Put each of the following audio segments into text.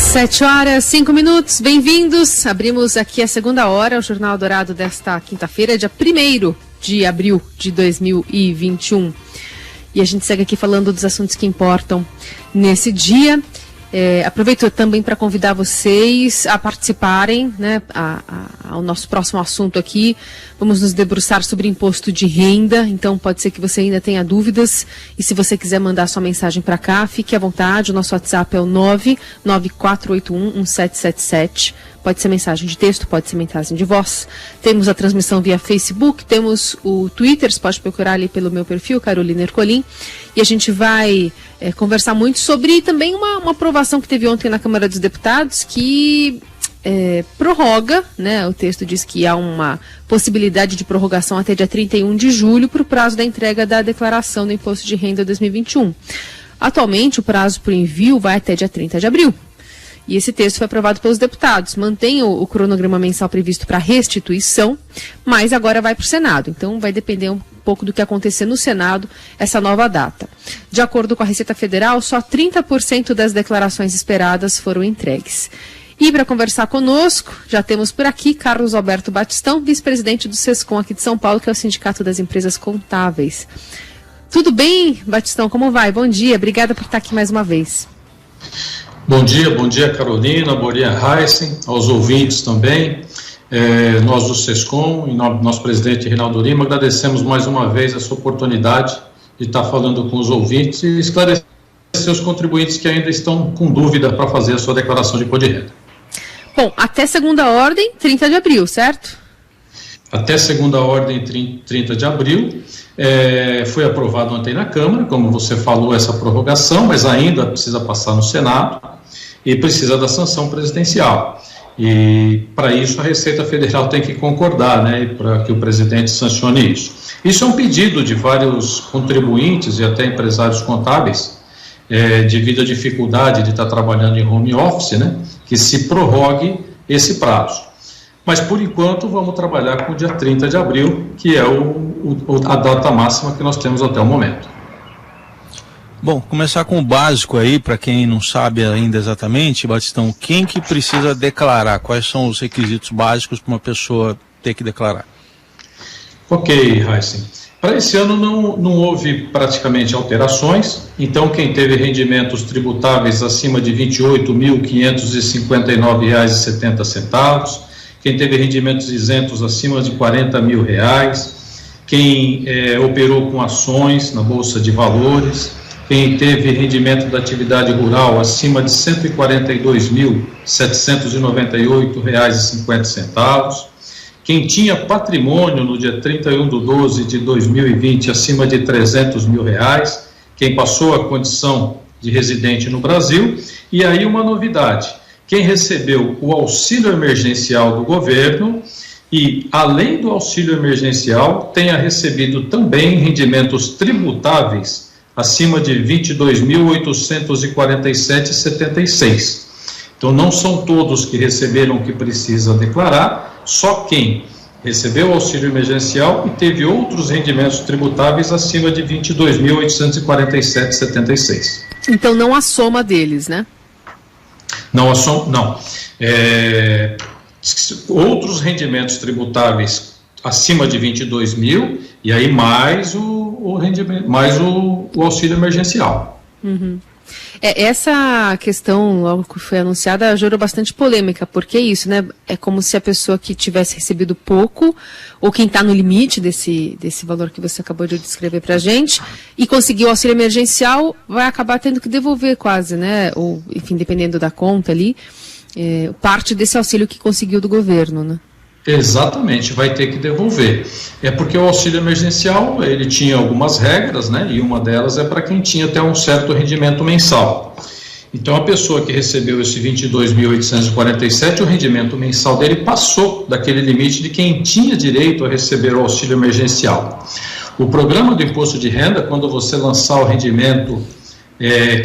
7h05, bem-vindos. Abrimos aqui a segunda hora, o Jornal Dourado desta quinta-feira, dia 1º de abril de 2021. E a gente segue aqui falando dos assuntos que importam nesse dia. Aproveito também para convidar vocês a participarem, né, ao nosso próximo assunto aqui. Vamos nos debruçar sobre imposto de renda, então pode ser que você ainda tenha dúvidas, e se você quiser mandar sua mensagem para cá, fique à vontade. O nosso WhatsApp é o 994811777. Pode ser mensagem de texto, pode ser mensagem de voz. Temos a transmissão via Facebook, temos o Twitter, você pode procurar ali pelo meu perfil, Carolina Ercolim, e a gente vai conversar muito sobre também uma aprovação que teve ontem na Câmara dos Deputados, que prorroga, né, o texto diz que há uma possibilidade de prorrogação até dia 31 de julho para o prazo da entrega da declaração do Imposto de Renda 2021. Atualmente, o prazo para o envio vai até dia 30 de abril. E esse texto foi aprovado pelos deputados. Mantém o cronograma mensal previsto para restituição, mas agora vai para o Senado. Então vai depender um pouco do que acontecer no Senado, essa nova data. De acordo com a Receita Federal, só 30% das declarações esperadas foram entregues. E para conversar conosco, já temos por aqui Carlos Alberto Batistão, vice-presidente do SESCOM aqui de São Paulo, que é o Sindicato das Empresas Contábeis. Tudo bem, Batistão? Como vai? Bom dia, obrigada por estar aqui mais uma vez. Bom dia Carolina, bom dia Heisen, aos ouvintes também. Nós do SESCOM, em nome do nosso presidente Reinaldo Lima, agradecemos mais uma vez essa oportunidade de estar falando com os ouvintes e esclarecer os contribuintes que ainda estão com dúvida para fazer a sua declaração de imposto de renda. Bom, até segunda ordem, 30 de abril, certo? Até segunda ordem, 30 de abril. Foi aprovado ontem na Câmara, como você falou, essa prorrogação, mas ainda precisa passar no Senado e precisa da sanção presidencial. E para isso a Receita Federal tem que concordar, né, para que o presidente sancione isso. Isso é um pedido de vários contribuintes e até empresários contábeis, devido à dificuldade de estar trabalhando em home office, né, que se prorrogue esse prazo. Mas, por enquanto, vamos trabalhar com o dia 30 de abril, que é a data máxima que nós temos até o momento. Bom, começar com o básico aí, para quem não sabe ainda exatamente, Batistão, quem que precisa declarar? Quais são os requisitos básicos para uma pessoa ter que declarar? Ok, Heisen. Para esse ano não houve praticamente alterações, então quem teve rendimentos tributáveis acima de R$ 28.559,70, quem teve rendimentos isentos acima de R$ 40 mil, quem operou com ações na Bolsa de Valores, quem teve rendimento da atividade rural acima de R$ 142.798,50, quem tinha patrimônio no dia 31/12/2020 acima de R$ 300 mil, quem passou a condição de residente no Brasil, e aí uma novidade: quem recebeu o auxílio emergencial do governo e, além do auxílio emergencial, tenha recebido também rendimentos tributáveis acima de R$ 22.847,76. Então, não são todos que receberam o que precisa declarar, só quem recebeu o auxílio emergencial e teve outros rendimentos tributáveis acima de R$ 22.847,76. Então, não a soma deles, né? Não. Outros rendimentos tributáveis acima de 22 mil, e aí mais o rendimento, mais o auxílio emergencial. Uhum. Essa questão, logo que foi anunciada, gerou bastante polêmica, porque é isso, né? É como se a pessoa que tivesse recebido pouco, ou quem está no limite desse valor que você acabou de descrever para a gente, e conseguiu o auxílio emergencial, vai acabar tendo que devolver quase, né? Ou, enfim, dependendo da conta ali, parte desse auxílio que conseguiu do governo, né? Exatamente, vai ter que devolver. É porque o auxílio emergencial, ele tinha algumas regras, né? E uma delas é para quem tinha até um certo rendimento mensal. Então, a pessoa que recebeu esse 22.847, o rendimento mensal dele passou daquele limite de quem tinha direito a receber o auxílio emergencial. O programa do imposto de renda, quando você lançar o rendimento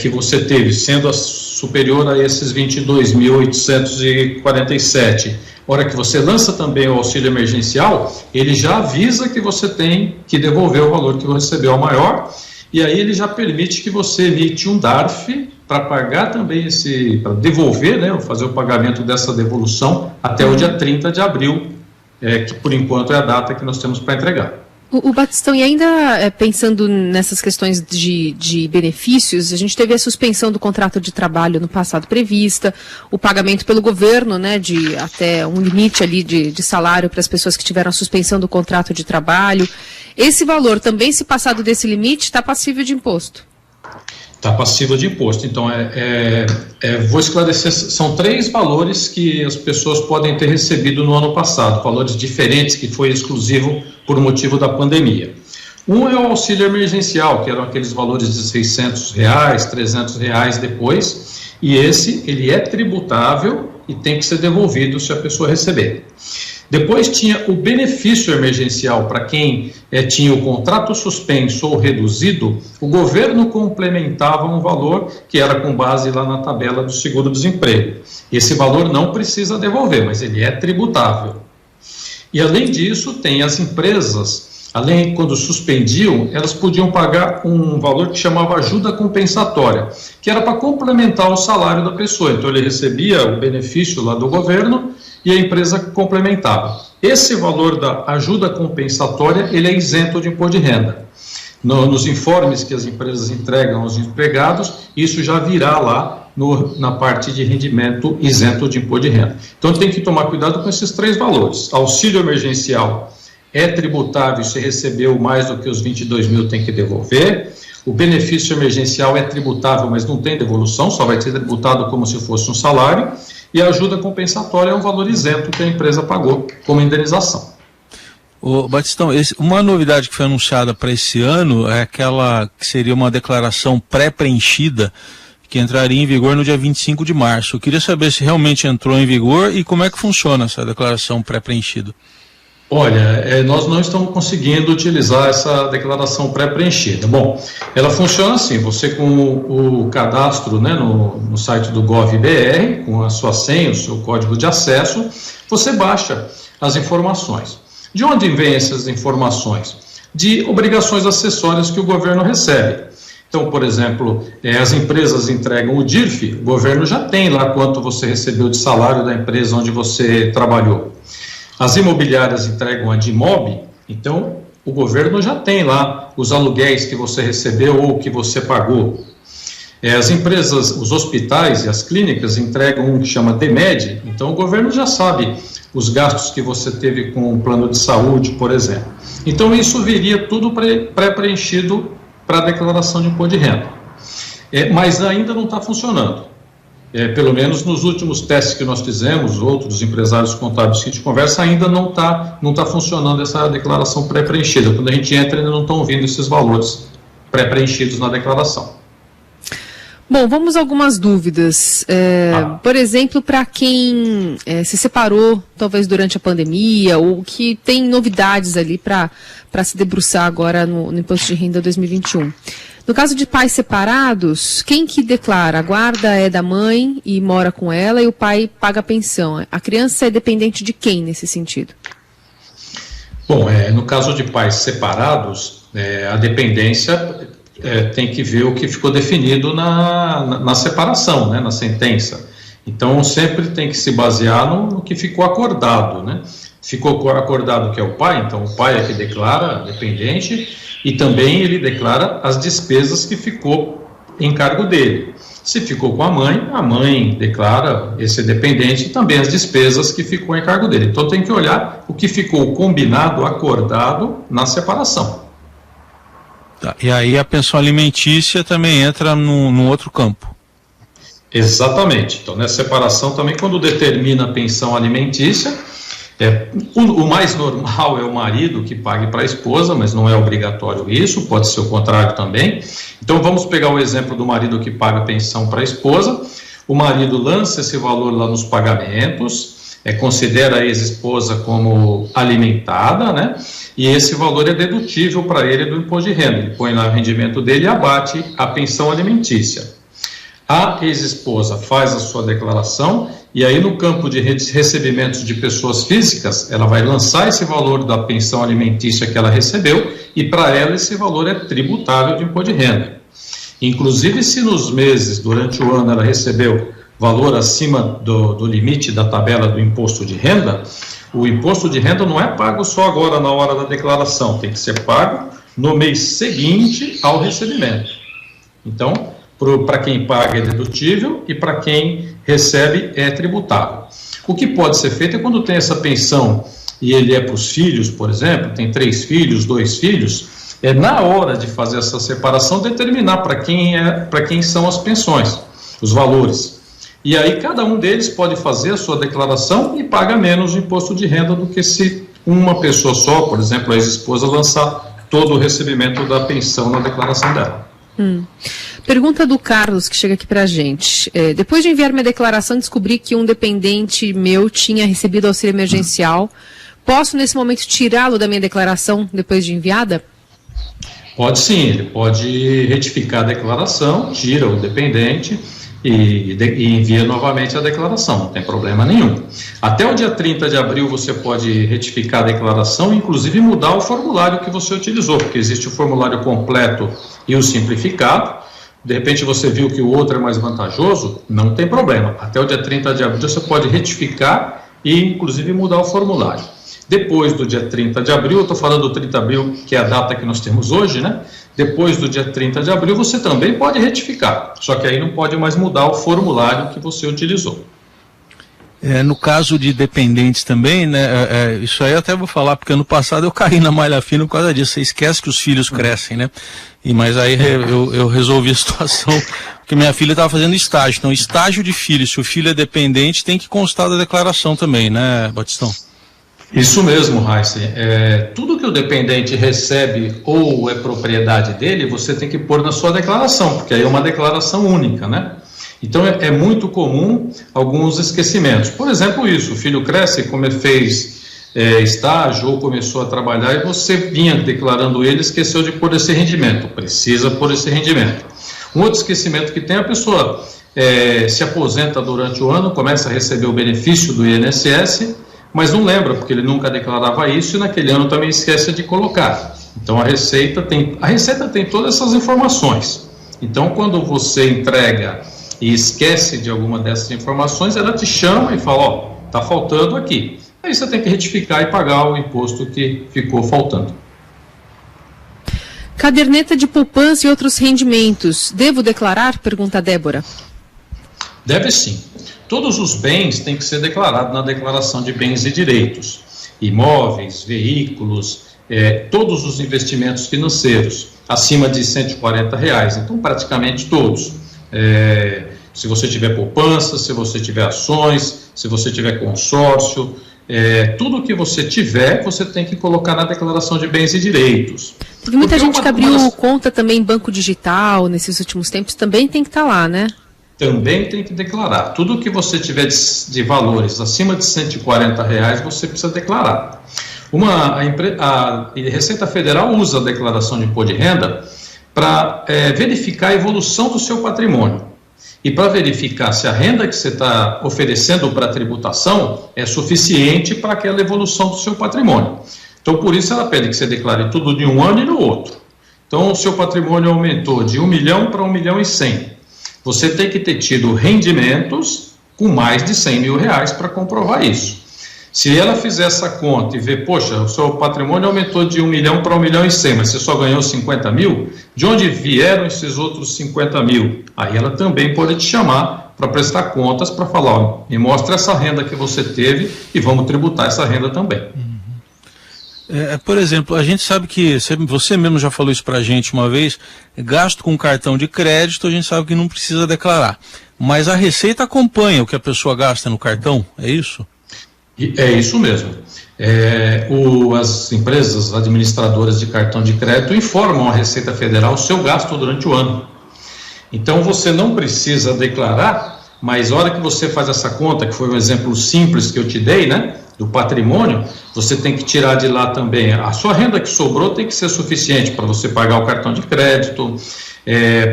que você teve, sendo superior a esses 22.847, hora que você lança também o auxílio emergencial, ele já avisa que você tem que devolver o valor que você recebeu ao maior, e aí ele já permite que você emite um DARF para pagar também para devolver, né, fazer o pagamento dessa devolução até o dia 30 de abril, que por enquanto é a data que nós temos para entregar. O Batistão, e ainda pensando nessas questões de benefícios, a gente teve a suspensão do contrato de trabalho no passado prevista, o pagamento pelo governo, né, de até um limite ali de salário para as pessoas que tiveram a suspensão do contrato de trabalho. Esse valor também, se passado desse limite, está passível de imposto? Está passível de imposto. Então, vou esclarecer, são 3 valores que as pessoas podem ter recebido no ano passado, valores diferentes que foi exclusivo por motivo da pandemia. Um é o auxílio emergencial, que eram aqueles valores de R$600, R$300 depois, e ele é tributável e tem que ser devolvido se a pessoa receber. Depois tinha o benefício emergencial, para quem tinha o contrato suspenso ou reduzido, o governo complementava um valor que era com base lá na tabela do seguro-desemprego. Esse valor não precisa devolver, mas ele é tributável. E além disso, tem as empresas, quando suspendiam, elas podiam pagar um valor que chamava ajuda compensatória, que era para complementar o salário da pessoa. Então ele recebia o benefício lá do governo e a empresa complementava. Esse valor da ajuda compensatória, ele é isento de imposto de renda. Nos informes que as empresas entregam aos empregados, isso já virá lá na parte de rendimento isento de imposto de renda. Então tem que tomar cuidado com esses 3 valores. Auxílio emergencial é tributável, se recebeu mais do que os 22 mil tem que devolver. O benefício emergencial é tributável, mas não tem devolução, só vai ser tributado como se fosse um salário. E a ajuda compensatória é um valor isento que a empresa pagou como indenização. Ô, Batistão, uma novidade que foi anunciada para esse ano é aquela que seria uma declaração pré-preenchida que entraria em vigor no dia 25 de março. Eu queria saber se realmente entrou em vigor e como é que funciona essa declaração pré-preenchida. Olha, nós não estamos conseguindo utilizar essa declaração pré-preenchida. Bom, ela funciona assim, você com o cadastro, né, no site do Gov.br, com a sua senha, o seu código de acesso, você baixa as informações. De onde vêm essas informações? De obrigações acessórias que o governo recebe. Então, por exemplo, as empresas entregam o DIRF, o governo já tem lá quanto você recebeu de salário da empresa onde você trabalhou. As imobiliárias entregam a DIMOB, então o governo já tem lá os aluguéis que você recebeu ou que você pagou. As empresas, os hospitais e as clínicas entregam um que chama DMED, então o governo já sabe os gastos que você teve com o plano de saúde, por exemplo. Então isso viria tudo pré-preenchido para a declaração de imposto de renda. Mas ainda não está funcionando. Pelo menos nos últimos testes que nós fizemos, outros empresários contábeis que a gente conversa, ainda não tá funcionando essa declaração pré-preenchida. Quando a gente entra, ainda não estão vindo esses valores pré-preenchidos na declaração. Bom, vamos a algumas dúvidas. Por exemplo, para quem se separou, talvez durante a pandemia, ou que tem novidades ali para se debruçar agora no Imposto de Renda 2021. No caso de pais separados, quem que declara? A guarda é da mãe e mora com ela e o pai paga a pensão. A criança é dependente de quem nesse sentido? Bom, no caso de pais separados, a dependência tem que ver o que ficou definido na separação, né, na sentença. Então, sempre tem que se basear no que ficou acordado, né? Ficou acordado que é o pai, então o pai é que declara dependente e também ele declara as despesas que ficou em cargo dele. Se ficou com a mãe declara esse dependente e também as despesas que ficou em cargo dele. Então tem que olhar o que ficou combinado, acordado na separação. Tá, e aí a pensão alimentícia também entra num outro campo. Exatamente. Então nessa separação também, quando determina a pensão alimentícia, o mais normal é o marido que pague para a esposa, mas não é obrigatório isso, pode ser o contrário também. Então vamos pegar o exemplo do marido que paga pensão para a esposa. O marido lança esse valor lá nos pagamentos, considera a ex-esposa como alimentada, né? E esse valor é dedutível para ele do imposto de renda. Ele põe lá o rendimento dele e abate a pensão alimentícia. A ex-esposa faz a sua declaração e aí no campo de recebimentos de pessoas físicas, ela vai lançar esse valor da pensão alimentícia que ela recebeu e para ela esse valor é tributável de imposto de renda. Inclusive, se nos meses, durante o ano, ela recebeu valor acima do limite da tabela do imposto de renda, o imposto de renda não é pago só agora na hora da declaração, tem que ser pago no mês seguinte ao recebimento. Então, para quem paga é dedutível e para quem recebe é tributável. O que pode ser feito é quando tem essa pensão e ele é para os filhos, por exemplo, tem 3 filhos, 2 filhos, é na hora de fazer essa separação determinar para quem são as pensões, os valores. E aí cada um deles pode fazer a sua declaração e paga menos imposto de renda do que se uma pessoa só, por exemplo, a ex-esposa, lançar todo o recebimento da pensão na declaração dela. Pergunta do Carlos, que chega aqui pra gente. Depois de enviar minha declaração, descobri que um dependente meu tinha recebido auxílio emergencial. Posso, nesse momento, tirá-lo da minha declaração depois de enviada? Pode sim, ele pode retificar a declaração, tira o dependente e envia novamente a declaração, não tem problema nenhum. Até o dia 30 de abril você pode retificar a declaração, inclusive mudar o formulário que você utilizou, porque existe o formulário completo e o simplificado. De repente você viu que o outro é mais vantajoso, não tem problema. Até o dia 30 de abril você pode retificar e inclusive mudar o formulário. Depois do dia 30 de abril, eu estou falando do 30 de abril, que é a data que nós temos hoje, né? Depois do dia 30 de abril, você também pode retificar, só que aí não pode mais mudar o formulário que você utilizou. No caso de dependentes também, né? Isso aí eu até vou falar, porque ano passado eu caí na malha fina por causa disso. Você esquece que os filhos crescem, né? Mas aí eu resolvi a situação, porque minha filha estava fazendo estágio. Então, estágio de filho, se o filho é dependente, tem que constar da declaração também, né, Batistão? Isso mesmo, Raíssa. Tudo que o dependente recebe ou é propriedade dele, você tem que pôr na sua declaração, porque aí é uma declaração única, né? Então é muito comum alguns esquecimentos. Por exemplo, isso, o filho cresce, como ele fez estágio ou começou a trabalhar e você vinha declarando ele, esqueceu de pôr esse rendimento, precisa pôr esse rendimento. Um outro esquecimento que tem, a pessoa se aposenta durante o ano, começa a receber o benefício do INSS, mas não lembra, porque ele nunca declarava isso e naquele ano também esquece de colocar. Então a Receita tem todas essas informações. Então quando você entrega e esquece de alguma dessas informações, ela te chama e fala, está faltando aqui. Aí você tem que retificar e pagar o imposto que ficou faltando. Caderneta de poupança e outros rendimentos, devo declarar? Pergunta a Débora. Deve sim. Todos os bens têm que ser declarados na declaração de bens e direitos. Imóveis, veículos, todos os investimentos financeiros, acima de R$140. Então, praticamente todos. Se você tiver poupança, se você tiver ações, se você tiver consórcio, tudo que você tiver, você tem que colocar na declaração de bens e direitos. Porque muita gente que abriu conta também em banco digital nesses últimos tempos também tem que estar lá, né? Também tem que declarar. Tudo que você tiver de valores acima de R$140, você precisa declarar. A Receita Federal usa a declaração de imposto de renda para verificar a evolução do seu patrimônio. E para verificar se a renda que você está oferecendo para tributação é suficiente para aquela evolução do seu patrimônio. Então, por isso ela pede que você declare tudo de um ano e no outro. Então, o seu patrimônio aumentou de 1 milhão para 1 milhão e 100. Você tem que ter tido rendimentos com mais de R$100 mil para comprovar isso. Se ela fizer essa conta e ver, poxa, o seu patrimônio aumentou de 1 milhão para 1 milhão e 100, mas você só ganhou 50 mil, de onde vieram esses outros 50 mil? Aí ela também pode te chamar para prestar contas, para falar, me mostra essa renda que você teve e vamos tributar essa renda também. Por exemplo, a gente sabe que, você mesmo já falou isso para a gente uma vez, gasto com cartão de crédito, a gente sabe que não precisa declarar. Mas a Receita acompanha o que a pessoa gasta no cartão, é isso? É isso mesmo. As empresas administradoras de cartão de crédito informam à Receita Federal o seu gasto durante o ano. Então você não precisa declarar, mas a hora que você faz essa conta, que foi um exemplo simples que eu te dei, né, do patrimônio, você tem que tirar de lá também. A sua renda que sobrou tem que ser suficiente para você pagar o cartão de crédito,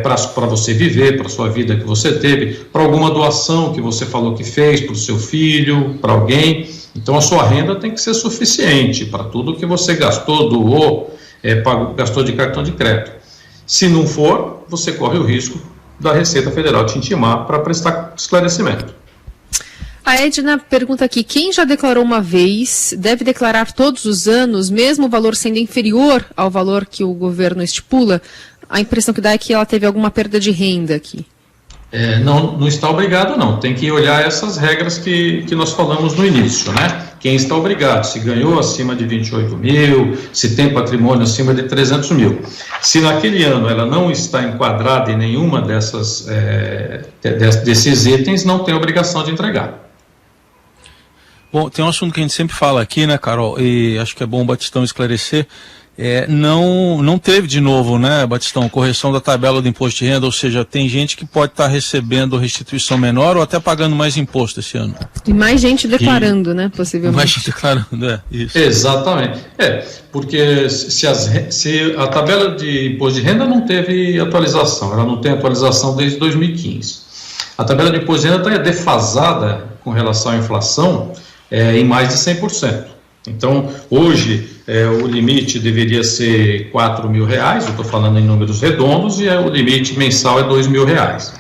para você viver, para a sua vida que você teve, para alguma doação que você falou que fez para o seu filho, para alguém. Então a sua renda tem que ser suficiente para tudo que você gastou, doou, gastou de cartão de crédito. Se não for, você corre o risco da Receita Federal te intimar para prestar esclarecimento. A Edna pergunta aqui, quem já declarou uma vez deve declarar todos os anos, mesmo o valor sendo inferior ao valor que o governo estipula? A impressão que dá é que ela teve alguma perda de renda aqui. Não está obrigado, não. Tem que olhar essas regras que nós falamos no início, né? Quem está obrigado, se ganhou acima de 28 mil, se tem patrimônio acima de 300 mil. Se naquele ano ela não está enquadrada em nenhuma desses itens, não tem obrigação de entregar. Bom, tem um assunto que a gente sempre fala aqui, né, Carol, e acho que é bom o Batistão esclarecer. Não teve de novo, né, Batistão, correção da tabela do imposto de renda, ou seja, tem gente que pode estar recebendo restituição menor ou até pagando mais imposto esse ano. E mais gente declarando, né, possivelmente. Mais gente declarando, isso. Exatamente. Porque se a tabela de imposto de renda não teve atualização, ela não tem atualização desde 2015. A tabela de imposto de renda está defasada com relação à inflação em mais de 100%. Então, hoje, o limite deveria ser R$4.000, eu estou falando em números redondos, e o limite mensal é R$2.000.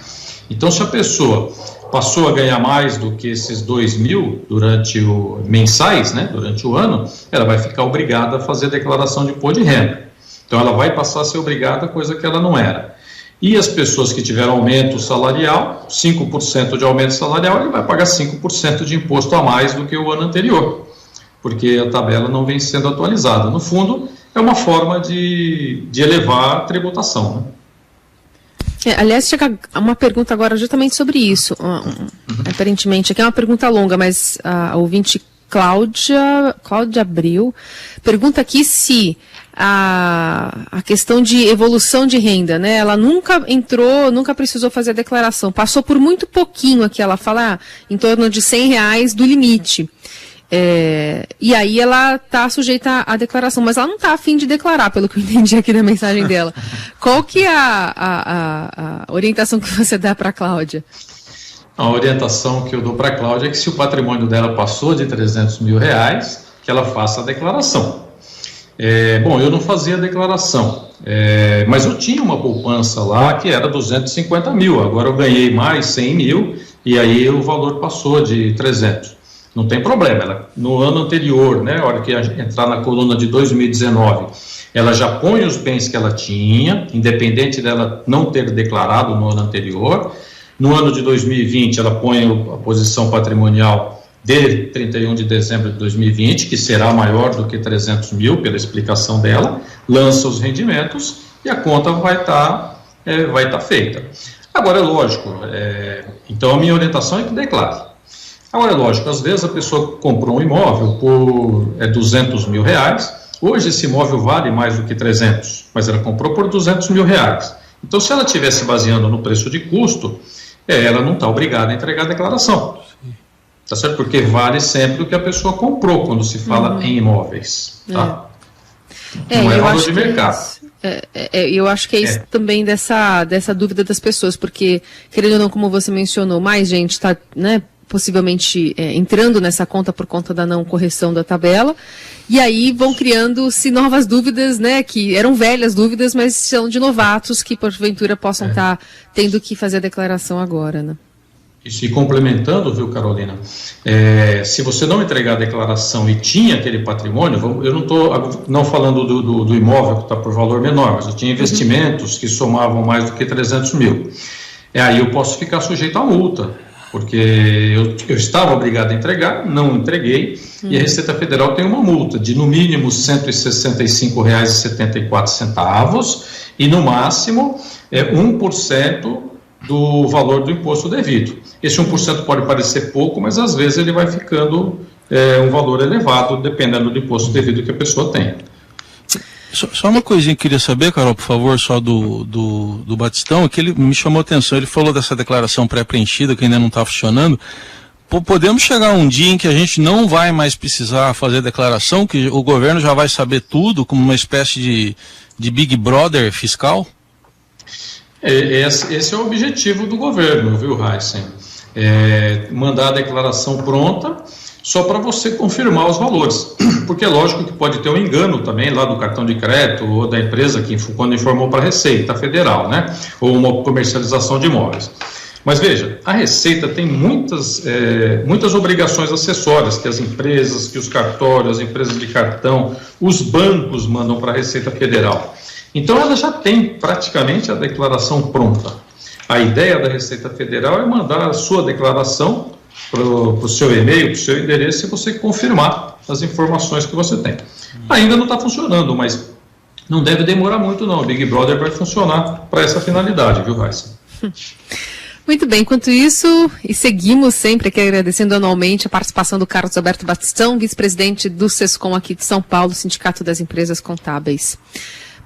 Então, se a pessoa passou a ganhar mais do que esses R$2.000 mensais, né, durante o ano, ela vai ficar obrigada a fazer a declaração de imposto de renda. Então, ela vai passar a ser obrigada, coisa que ela não era. E as pessoas que tiveram aumento salarial, 5% de aumento salarial, ele vai pagar 5% de imposto a mais do que o ano anterior, porque a tabela não vem sendo atualizada. No fundo, é uma forma de elevar a tributação, né? Aliás, chega uma pergunta agora justamente sobre isso. Aparentemente, aqui é uma pergunta longa, mas a ouvinte Cláudia Abril pergunta aqui se a questão de evolução de renda, né? Ela nunca precisou fazer a declaração, passou por muito pouquinho aqui, ela fala em torno de R$100 do limite. E aí ela está sujeita à declaração, mas ela não está a fim de declarar, pelo que eu entendi aqui na mensagem dela. Qual que é a orientação que você dá para a Cláudia? A orientação que eu dou para a Cláudia é que se o patrimônio dela passou de R$300 mil, que ela faça a declaração. Bom, eu não fazia a declaração, mas eu tinha uma poupança lá que era 250 mil, agora eu ganhei mais 100 mil e aí o valor passou de 300. Não tem problema, no ano anterior, né, a hora que entrar na coluna de 2019, ela já põe os bens que ela tinha, independente dela não ter declarado no ano anterior. No ano de 2020, ela põe a posição patrimonial de 31 de dezembro de 2020, que será maior do que 300 mil, pela explicação dela, lança os rendimentos e a conta vai estar feita. Agora, é lógico, então a minha orientação é que declare. Agora, é lógico, às vezes a pessoa comprou um imóvel por R$200 mil, hoje esse imóvel vale mais do que 300, mas ela comprou por R$200 mil. Então, se ela estiver se baseando no preço de custo, ela não está obrigada a entregar a declaração. Tá certo? Porque vale sempre o que a pessoa comprou quando se fala em imóveis. Tá? Não é valor de mercado. Eu acho que é isso também dessa dúvida das pessoas, porque, querendo ou não, como você mencionou, mais gente está, né, possivelmente entrando nessa conta por conta da não correção da tabela, e aí vão criando-se novas dúvidas, né, que eram velhas dúvidas, mas são de novatos que, porventura, possam estar tendo que fazer a declaração agora, né? Isso, e complementando, viu, Carolina, se você não entregar a declaração e tinha aquele patrimônio, eu não estou não falando do imóvel que está por valor menor, mas eu tinha investimentos que somavam mais do que 300 mil. Aí eu posso ficar sujeito a multa, porque eu estava obrigado a entregar, não entreguei, e a Receita Federal tem uma multa de, no mínimo, R$ 165,74 e, no máximo, 1% do valor do imposto devido. Esse 1% pode parecer pouco, mas às vezes ele vai ficando um valor elevado, dependendo do imposto devido que a pessoa tem. Só uma coisinha que eu queria saber, Carol, por favor, só do Batistão, que ele me chamou a atenção, ele falou dessa declaração pré-preenchida que ainda não está funcionando. Podemos chegar um dia em que a gente não vai mais precisar fazer declaração, que o governo já vai saber tudo, como uma espécie de Big Brother fiscal? Esse é o objetivo do governo, viu, Heisen? Mandar a declaração pronta, só para você confirmar os valores, porque é lógico que pode ter um engano também lá do cartão de crédito ou da empresa que quando informou para a Receita Federal, né, ou uma comercialização de imóveis. Mas veja, a Receita tem muitas obrigações acessórias que as empresas, que os cartórios, as empresas de cartão, os bancos mandam para a Receita Federal. Então ela já tem praticamente a declaração pronta. A ideia da Receita Federal é mandar a sua declaração para o seu e-mail, para o seu endereço, e você confirmar as informações que você tem. Ainda não está funcionando, mas não deve demorar muito não. O Big Brother vai funcionar para essa finalidade, viu, Raíssa? Muito bem, enquanto isso, e seguimos sempre aqui agradecendo anualmente a participação do Carlos Alberto Batistão, vice-presidente do SESCOM aqui de São Paulo, Sindicato das Empresas Contábeis.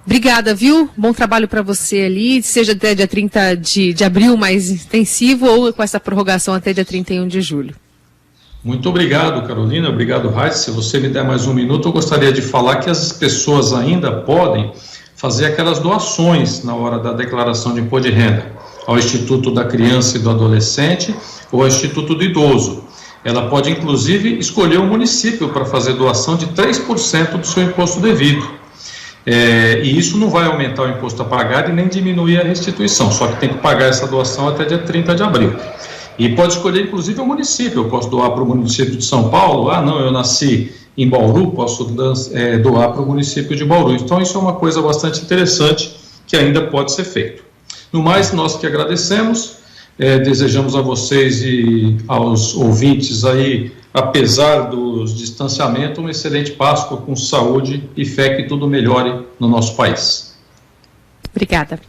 Obrigada, viu? Bom trabalho para você ali, seja até dia 30 de abril mais intensivo ou com essa prorrogação até dia 31 de julho. Muito obrigado, Carolina, obrigado, Raíssa. Se você me der mais um minuto, eu gostaria de falar que as pessoas ainda podem fazer aquelas doações na hora da declaração de imposto de renda ao Instituto da Criança e do Adolescente ou ao Instituto do Idoso. Ela pode, inclusive, escolher um município para fazer doação de 3% do seu imposto devido. E isso não vai aumentar o imposto a pagar e nem diminuir a restituição, só que tem que pagar essa doação até dia 30 de abril. E pode escolher, inclusive, o município. Eu posso doar para o município de São Paulo. Não, eu nasci em Bauru, posso doar para o município de Bauru. Então, isso é uma coisa bastante interessante que ainda pode ser feito. No mais, nós que agradecemos, desejamos a vocês e aos ouvintes aí, apesar do distanciamento, uma excelente Páscoa com saúde e fé que tudo melhore no nosso país. Obrigada.